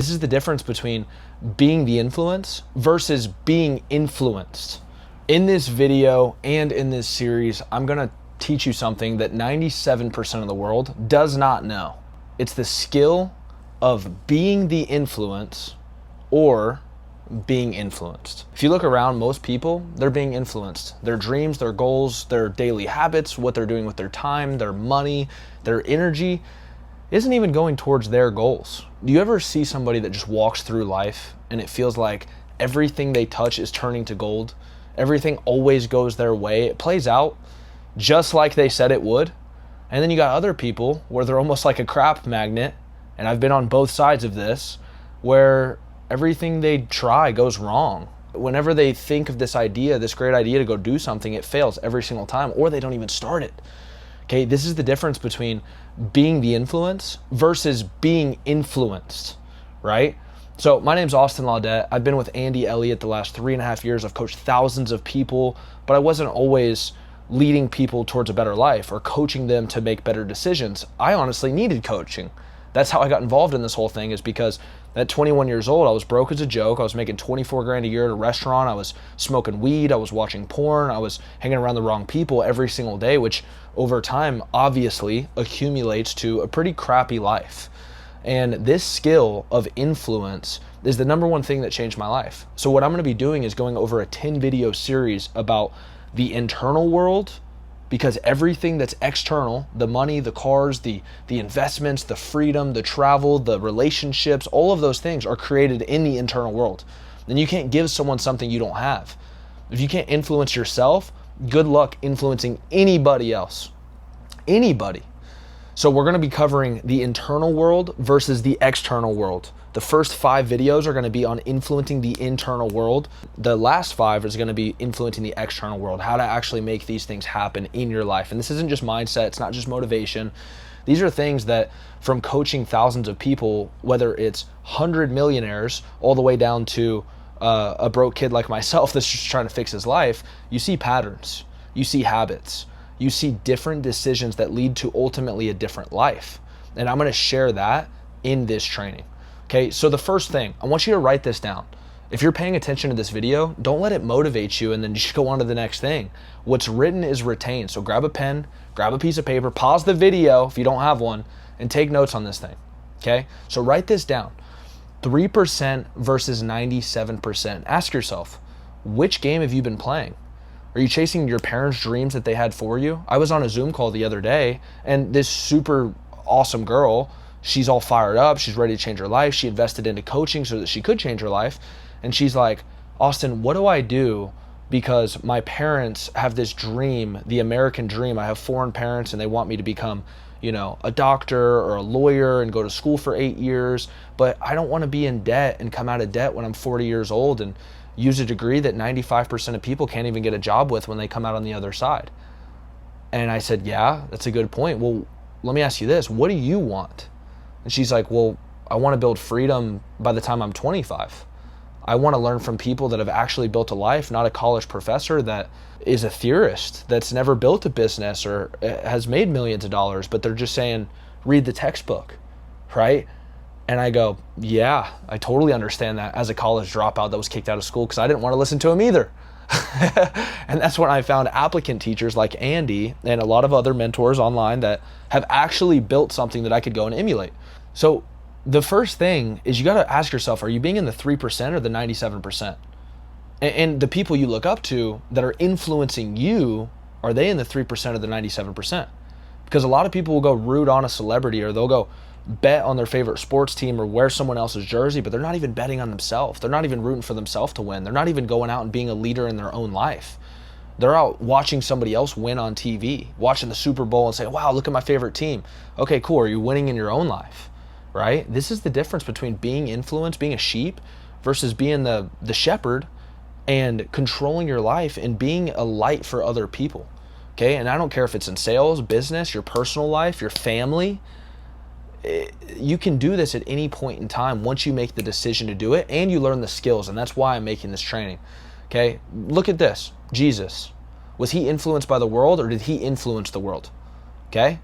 This is the difference between being the influence versus being influenced. In this video and in this series, I'm gonna teach you something that 97% of the world does not know. It's the skill of being the influence or being influenced. If you look around, most people, they're being influenced. Their dreams, their goals, their daily habits, what they're doing with their time, their money, their energy isn't even going towards their goals. Do you ever see somebody that just walks through life and it feels like everything they touch is turning to gold? Everything always goes their way. It plays out just like they said it would. And then you got other people where they're almost like a crap magnet, and I've been on both sides of this, where everything they try goes wrong. Whenever they think of this idea, this great idea to go do something, it fails every single time, or they don't even start it. Okay, this is the difference between being the influence versus being influenced, right? So my name's Austin Laudette. I've been with Andy Elliott the last 3.5 years. I've coached thousands of people, but I wasn't always leading people towards a better life or coaching them to make better decisions. I honestly needed coaching. That's how I got involved in this whole thing, is because at 21 years old, I was broke as a joke. I was making 24 grand a year at a restaurant. I was smoking weed. I was watching porn. I was hanging around the wrong people every single day, which over time obviously accumulates to a pretty crappy life. And this skill of influence is the number one thing that changed my life. So what I'm going to be doing is going over a 10 video series about the internal world, because everything that's external, the money, the cars, the investments, the freedom, the travel, the relationships, all of those things are created in the internal world. And you can't give someone something you don't have. If you can't influence yourself, good luck influencing anybody else. Anybody. So we're going to be covering the internal world versus the external world. The first 5 videos are going to be on influencing the internal world. The last 5 is going to be influencing the external world, how to actually make these things happen in your life. And this isn't just mindset, it's not just motivation. These are things that, from coaching thousands of people, whether it's 100 millionaires all the way down to a broke kid like myself that's just trying to fix his life, you see patterns, you see habits, you see different decisions that lead to ultimately a different life. And I'm going to share that in this training. Okay, so the first thing, I want you to write this down. If you're paying attention to this video, don't let it motivate you and then just go on to the next thing. What's written is retained. So grab a pen, grab a piece of paper, pause the video if you don't have one, and take notes on this thing. Okay, so write this down. 3% versus 97%. Ask yourself, which game have you been playing? Are you chasing your parents' dreams that they had for you? I was on a Zoom call the other day, and this super awesome girl, she's all fired up. She's ready to change her life. She invested into coaching so that she could change her life. And she's like, Austin, what do I do? Because my parents have this dream, the American dream. I have foreign parents and they want me to become, a doctor or a lawyer and go to school for 8 years. But I don't want to be in debt and come out of debt when I'm 40 years old and use a degree that 95% of people can't even get a job with when they come out on the other side. And I said, yeah, that's a good point. Well, let me ask you this. What do you want? And she's like, well, I want to build freedom by the time I'm 25. I want to learn from people that have actually built a life, not a college professor that is a theorist that's never built a business or has made millions of dollars, but they're just saying, read the textbook, right? And I go, yeah, I totally understand that, as a college dropout that was kicked out of school because I didn't want to listen to him either. And that's when I found applicant teachers like Andy and a lot of other mentors online that have actually built something that I could go and emulate. So the first thing is you got to ask yourself, are you being in the 3% or the 97%? And the people you look up to that are influencing you, are they in the 3% or the 97%? Because a lot of people will go root on a celebrity, or they'll go bet on their favorite sports team or wear someone else's jersey, but they're not even betting on themselves. They're not even rooting for themselves to win. They're not even going out and being a leader in their own life. They're out watching somebody else win on TV, watching the Super Bowl and saying, wow, look at my favorite team. Okay, cool. Are you winning in your own life? Right? This is the difference between being influenced, being a sheep, versus being the shepherd and controlling your life and being a light for other people. Okay? And I don't care if it's in sales, business, your personal life, your family. You can do this at any point in time once you make the decision to do it and you learn the skills. And that's why I'm making this training. Okay? Look at this. Jesus. Was he influenced by the world or did he influence the world? Okay?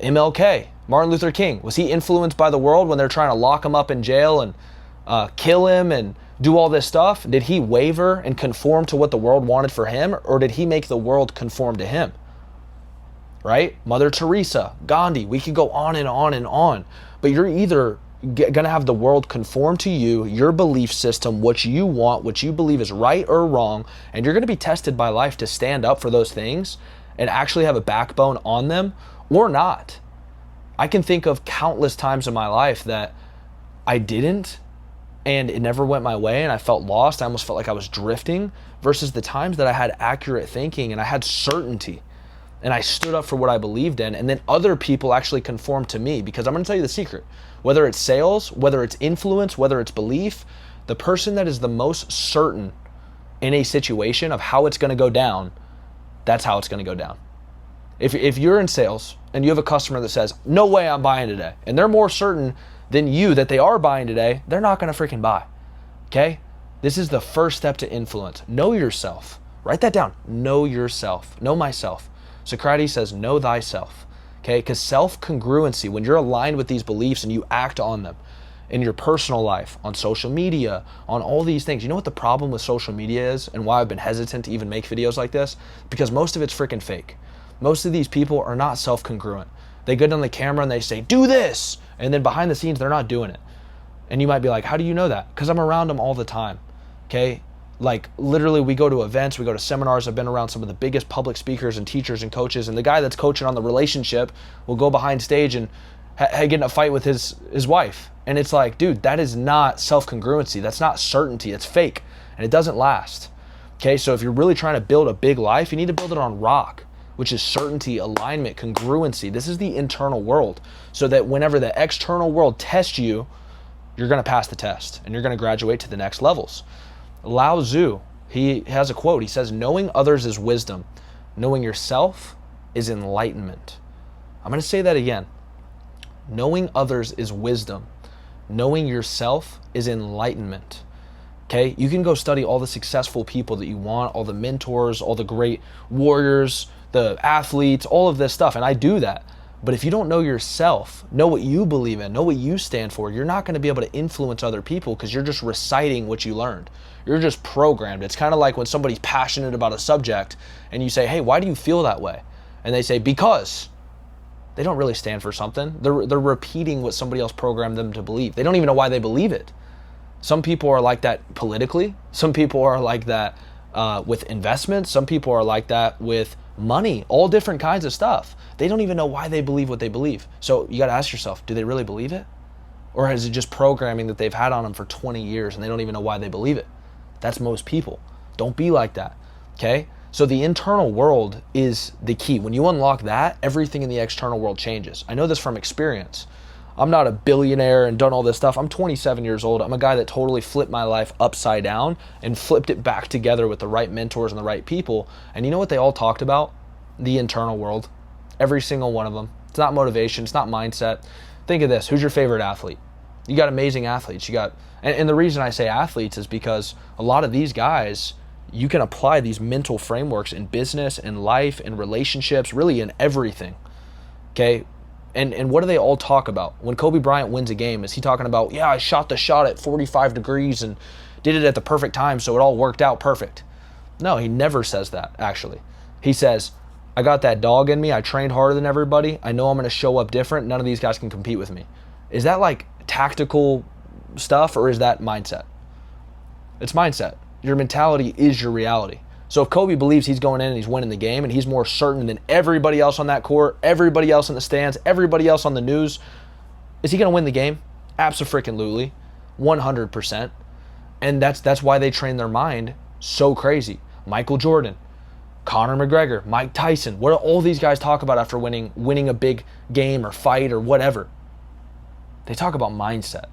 MLK. Martin Luther King, was he influenced by the world when they're trying to lock him up in jail and kill him and do all this stuff? Did he waver and conform to what the world wanted for him, or did he make the world conform to him? Right? Mother Teresa, Gandhi, we could go on and on and on. But you're either going to have the world conform to you, your belief system, what you want, what you believe is right or wrong, and you're going to be tested by life to stand up for those things and actually have a backbone on them, or not. I can think of countless times in my life that I didn't, and it never went my way, and I felt lost. I almost felt like I was drifting, versus the times that I had accurate thinking and I had certainty and I stood up for what I believed in, and then other people actually conformed to me. Because I'm going to tell you the secret. Whether it's sales, whether it's influence, whether it's belief, the person that is the most certain in a situation of how it's going to go down, that's how it's going to go down. If you're in sales and you have a customer that says, no way I'm buying today, and they're more certain than you that they are buying today, they're not going to freaking buy. Okay? This is the first step to influence. Know yourself. Write that down. Know yourself. Know myself. Socrates says, know thyself. Okay? Because self-congruency, when you're aligned with these beliefs and you act on them in your personal life, on social media, on all these things. You know what the problem with social media is, and why I've been hesitant to even make videos like this? Because most of it's freaking fake. Most of these people are not self-congruent. They get on the camera and they say, do this. And then behind the scenes, they're not doing it. And you might be like, how do you know that? Because I'm around them all the time. Okay? Like literally we go to events, we go to seminars. I've been around some of the biggest public speakers and teachers and coaches. And the guy that's coaching on the relationship will go behind stage and get in a fight with his wife. And it's like, dude, that is not self-congruency. That's not certainty. It's fake. And it doesn't last. Okay? So if you're really trying to build a big life, you need to build it on rock, which is certainty, alignment, congruency. This is the internal world, so that whenever the external world tests you, you're going to pass the test and you're going to graduate to the next levels. Lao Tzu, he has a quote. He says, knowing others is wisdom. Knowing yourself is enlightenment. I'm going to say that again. Knowing others is wisdom. Knowing yourself is enlightenment. Okay? You can go study all the successful people that you want, all the mentors, all the great warriors, the athletes, all of this stuff. And I do that. But if you don't know yourself, know what you believe in, know what you stand for, you're not going to be able to influence other people, because you're just reciting what you learned. You're just programmed. It's kind of like when somebody's passionate about a subject and you say, hey, why do you feel that way? And they say, because. They don't really stand for something. They're repeating what somebody else programmed them to believe. They don't even know why they believe it. Some people are like that politically. Some people are like that with investments. Some people are like that with money, all different kinds of stuff. They don't even know why they believe what they believe. So you got to ask yourself, do they really believe it? Or is it just programming that they've had on them for 20 years and they don't even know why they believe it? That's most people. Don't be like that. Okay? So the internal world is the key. When you unlock that, everything in the external world changes. I know this from experience. I'm not a billionaire and done all this stuff. I'm 27 years old. I'm a guy that totally flipped my life upside down and flipped it back together with the right mentors and the right people. And you know what they all talked about? The internal world. Every single one of them. It's not motivation. It's not mindset. Think of this. Who's your favorite athlete? You got amazing athletes. You got, and the reason I say athletes is because a lot of these guys, you can apply these mental frameworks in business, in life, in relationships, really in everything. Okay? And what do they all talk about? When Kobe Bryant wins a game, is he talking about, yeah, I shot the shot at 45 degrees and did it at the perfect time, so it all worked out perfect? No, he never says that, actually. He says, I got that dog in me. I trained harder than everybody. I know I'm going to show up different. None of these guys can compete with me. Is that like tactical stuff, or is that mindset? It's mindset. Your mentality is your reality. So if Kobe believes he's going in and he's winning the game and he's more certain than everybody else on that court, everybody else in the stands, everybody else on the news, is he going to win the game? Abso-freaking-lutely. 100%. And that's why they train their mind so crazy. Michael Jordan, Conor McGregor, Mike Tyson. What do all these guys talk about after winning a big game or fight or whatever? They talk about mindset.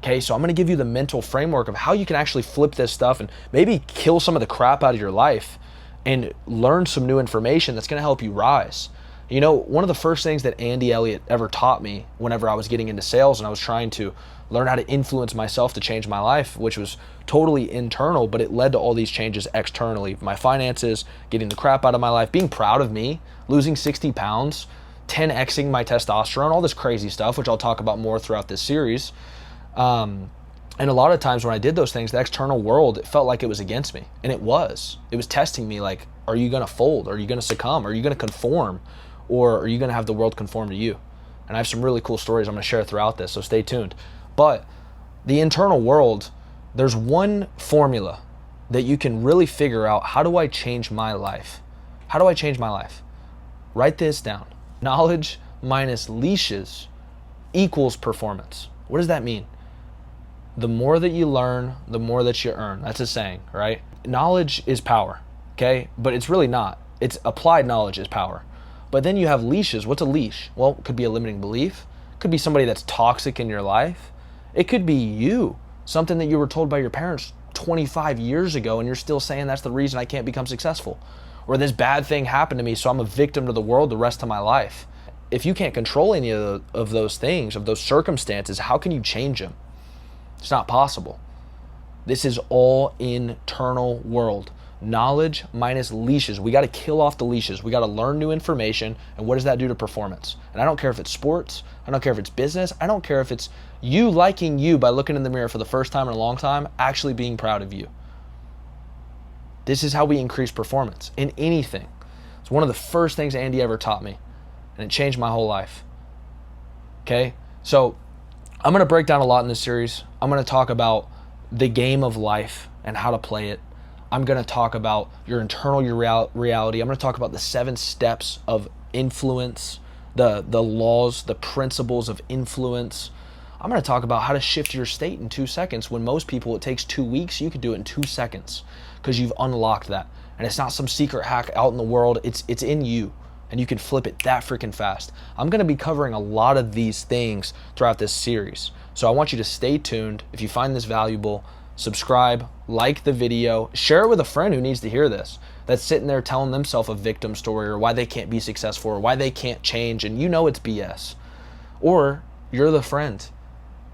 Okay, so I'm going to give you the mental framework of how you can actually flip this stuff and maybe kill some of the crap out of your life and learn some new information that's going to help you rise. You know, one of the first things that Andy Elliott ever taught me whenever I was getting into sales and I was trying to learn how to influence myself to change my life, which was totally internal, but it led to all these changes externally. My finances, getting the crap out of my life, being proud of me, losing 60 pounds, 10xing my testosterone, all this crazy stuff, which I'll talk about more throughout this series. And a lot of times when I did those things, the external world, it felt like it was against me. And it was. It was testing me like, are you going to fold? Are you going to succumb? Are you going to conform? Or are you going to have the world conform to you? And I have some really cool stories I'm going to share throughout this, so stay tuned. But the internal world, there's one formula that you can really figure out. How do I change my life? How do I change my life? Write this down. Knowledge minus leashes equals performance. What does that mean? The more that you learn, the more that you earn. That's a saying, right? Knowledge is power, okay? But it's really not. It's applied knowledge is power. But then you have leashes. What's a leash? Well, it could be a limiting belief. It could be somebody that's toxic in your life. It could be you, something that you were told by your parents 25 years ago and you're still saying that's the reason I can't become successful. Or this bad thing happened to me, so I'm a victim to the world the rest of my life. If you can't control any of those things, of those circumstances, how can you change them? It's not possible. This is all internal world. Knowledge minus leashes. We got to kill off the leashes. We got to learn new information. And what does that do to performance? And I don't care if it's sports. I don't care if it's business. I don't care if it's you liking you by looking in the mirror for the first time in a long time, actually being proud of you. This is how we increase performance in anything. It's one of the first things Andy ever taught me. And it changed my whole life. Okay? So I'm going to break down a lot in this series. I'm going to talk about the game of life and how to play it. I'm going to talk about your internal reality. I'm going to talk about the 7 steps of influence, the laws, the principles of influence. I'm going to talk about how to shift your state in 2 seconds when most people, it takes 2 weeks. You could do it in 2 seconds because you've unlocked that. And it's not some secret hack out in the world. It's in you. And you can flip it that freaking fast. I'm going to be covering a lot of these things throughout this series. So I want you to stay tuned. If you find this valuable, subscribe, like the video, share it with a friend who needs to hear this, that's sitting there telling themselves a victim story or why they can't be successful or why they can't change and you know it's BS. Or you're the friend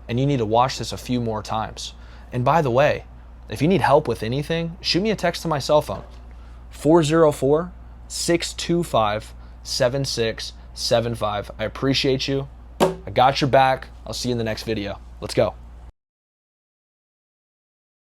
and you need to watch this a few more times. And by the way, if you need help with anything, shoot me a text to my cell phone, 404-625-7675. I appreciate you. I got your back. I'll see you in the next video. Let's go.